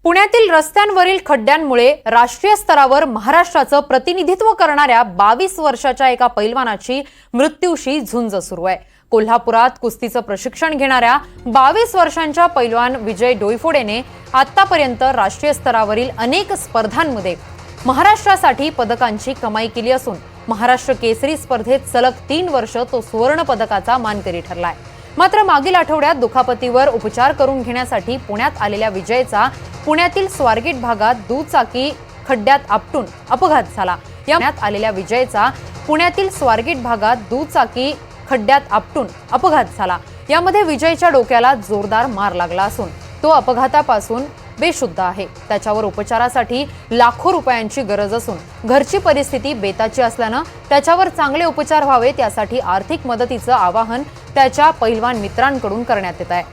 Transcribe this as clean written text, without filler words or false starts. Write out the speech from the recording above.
पुण्यातील रस्त्यांवरील खड्ड्यांमुळे राष्ट्रीय स्तरावर महाराष्ट्राचं प्रतिनिधित्व करणाऱ्या 22 वर्षाच्या एका पैलवानाची मृत्यूशी झुंज सुरू आहे। कोल्हापुरात कुस्तीचं प्रशिक्षण घेणाऱ्या 22 वर्षांच्या पैलवान विजय डोईफोडेने आतापर्यंत राष्ट्रीय स्तरावरील अनेक स्पर्धांमध्ये महाराष्ट्रासाठी पदकांची कमाई केली असून महाराष्ट्र केसरी स्पर्धेत सलग 3 वर्ष तो सुवर्ण पदकाचा मानकरी ठरलाय। मात्र मागील आठवड्यात दुखापतीवर उपचार करून घेण्यासाठी पुण्यात आलेल्या विजयचा पुण्यातील स्वारगेट भागात दुचाकी खड्ड्यात आपटून अपघात झाला। यात आलेल्या विजयचा पुण्यातील स्वारगेट भागात दुचाकी खड्ड्यात आपटून अपघात झाला। यामध्ये विजयच्या डोक्याला जोरदार मार लागला असून तो अपघातापासून बेशुद्ध आहे। त्याच्यावर उपचारासाठी लाखो रुपयांची गरज असून घरची परिस्थिती बेताची असल्याने त्याच्यावर चांगले उपचार व्हावेत यासाठी आर्थिक मदतीचं आवाहन त्याच्या पैलवान मित्रांकडून करण्यात येत आहे।